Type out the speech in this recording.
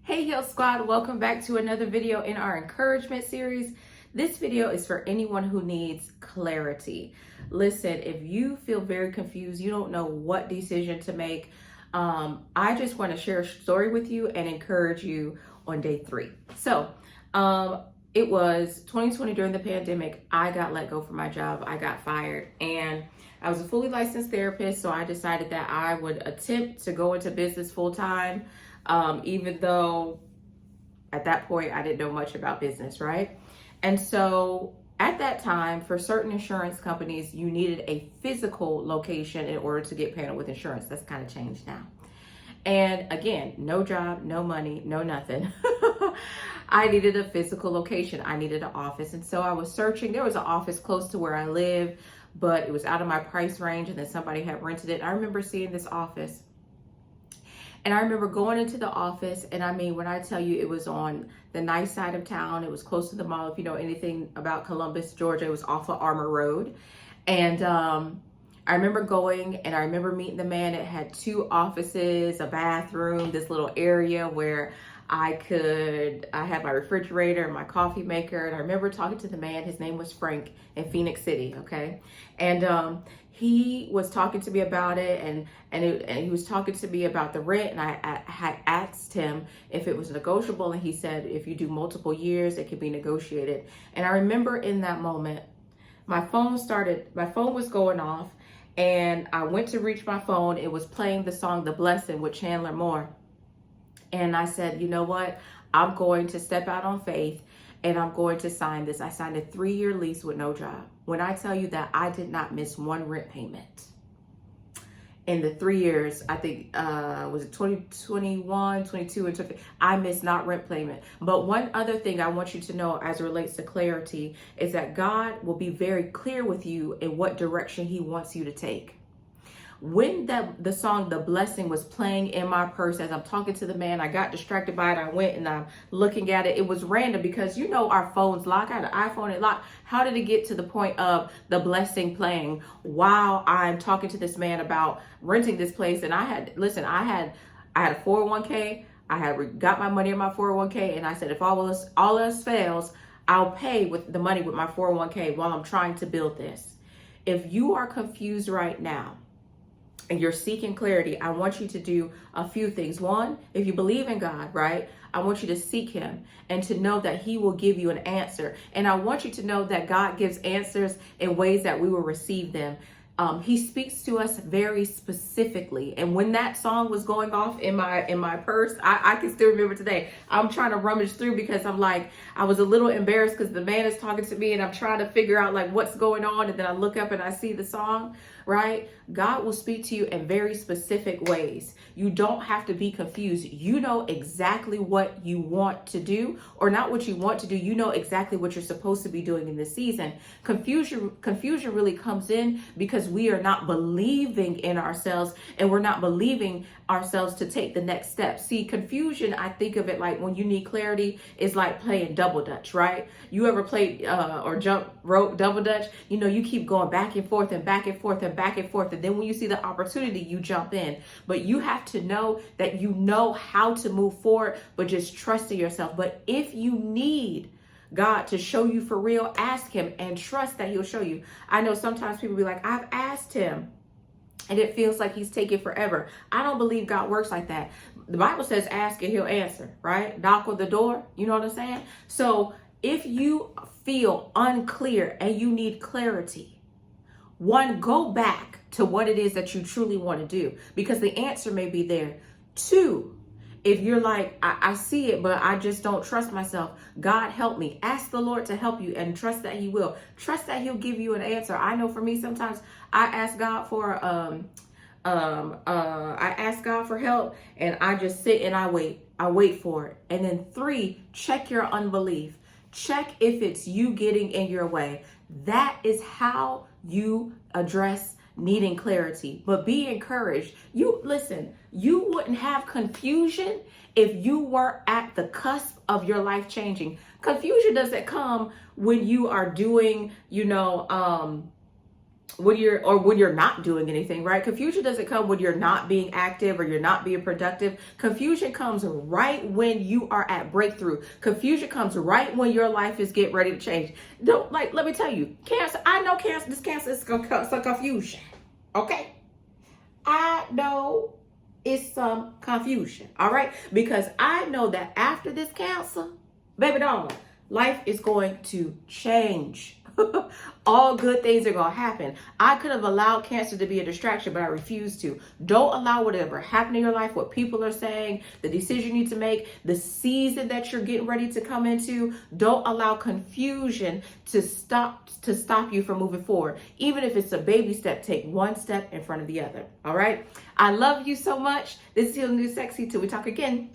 Hey Heal Squad, welcome back to another video in our encouragement series. This video is for anyone who needs clarity. Listen, if you feel very confused, you don't know what decision to make, I just want to share a story with you and encourage you on day 3. It was 2020 during the pandemic. I got let go from my job. I got fired, and I was a fully licensed therapist, so I decided that I would attempt to go into business full time, even though at that point I didn't know much about business, right? And so at that time, for certain insurance companies, you needed a physical location in order to get paneled with insurance. That's kind of changed now. And again, no job, no money, no nothing. I needed a physical location. I needed an office. And so I was searching. There was an office close to where I live, but it was out of my price range, and then somebody had rented it. I remember seeing this office, and I remember going into the office, and I mean, when I tell you, it was on the nice side of town. It was close to the mall. If you know anything about Columbus, Georgia, it was off of Armour Road. And I remember going, and I remember meeting the man. It had 2 offices, a bathroom, this little area where I had my refrigerator and my coffee maker. And I remember talking to the man. His name was Frank in Phoenix City, okay? And he was talking to me about it, and he was talking to me about the rent. And I had asked him if it was negotiable, and he said if you do multiple years, it could be negotiated. And I remember in that moment, my phone was going off, and I went to reach my phone. It was playing the song "The Blessing" with Chandler Moore. And I said, you know what? I'm going to step out on faith, and I'm going to sign this. I signed a 3-year lease with no job. When I tell you that I did not miss one rent payment in the 3 years, I think, was it 2021, 22, and 23, I missed not rent payment. But one other thing I want you to know as it relates to clarity is that God will be very clear with you in what direction he wants you to take. When the song "The Blessing" was playing in my purse as I'm talking to the man, I got distracted by it. I went and I'm looking at it. It was random because you know our phones lock. I had an iPhone, it locked. How did it get to the point of "The Blessing" playing while I'm talking to this man about renting this place? And I had a 401k. I had got my money in my 401k, and I said, if all else fails, I'll pay with the money with my 401k while I'm trying to build this. If you are confused right now, and you're seeking clarity, I want you to do a few things. One, if you believe in God, right? I want you to seek him and to know that he will give you an answer. And I want you to know that God gives answers in ways that we will receive them. He speaks to us very specifically. And when that song was going off in my purse, I can still remember today. I'm trying to rummage through because I'm like, I was a little embarrassed because the man is talking to me and I'm trying to figure out like what's going on. And then I look up and I see the song, right? God will speak to you in very specific ways. You don't have to be confused. You know exactly what you want to do, or not what you want to do. You know exactly what you're supposed to be doing in this season. Confusion really comes in because we are not believing in ourselves, and we're not believing ourselves to take the next step. See, confusion, I think of it like when you need clarity, is like playing double dutch, right? You ever played or jump rope double dutch? You know, you keep going back and forth and back and forth and back and forth, and then when you see the opportunity, you jump in. But you have to know that you know how to move forward, but just trust in yourself. But if you need God to show you for real, ask him and trust that he'll show you. I know sometimes people be like, I've asked him and it feels like he's taking forever. I don't believe God works like that. The Bible says ask and he'll answer, right? Knock on the door. You know what I'm saying? So if you feel unclear and you need clarity, one, go back to what it is that you truly want to do, because the answer may be there. 2, if you're like, I see it, but I just don't trust myself, God help me. Ask the Lord to help you and trust that he will. Trust that he'll give you an answer. I know for me, sometimes I ask God for I ask God for help, and I just sit and I wait for it. And then 3, check your unbelief. Check if it's you getting in your way. That is how you address needing clarity. But be encouraged. You wouldn't have confusion if you weren't at the cusp of your life changing. Confusion doesn't come when you are doing, when you're not doing anything, right? Confusion doesn't come when you're not being active or you're not being productive. Confusion comes right when you are at breakthrough. Confusion comes right when your life is getting ready to change. Don't, like, let me tell you, Cancer, I know Cancer, this Cancer is some confusion. Okay? I know it's some confusion. All right? Because I know that after this Cancer, baby darling, life is going to change. All good things are going to happen. I could have allowed Cancer to be a distraction, but I refuse to. Don't allow whatever happened in your life, what people are saying, the decision you need to make, the season that you're getting ready to come into. Don't allow confusion to stop you from moving forward. Even if it's a baby step, take one step in front of the other. All right? I love you so much. This is Healing New Sexy. Till we talk again.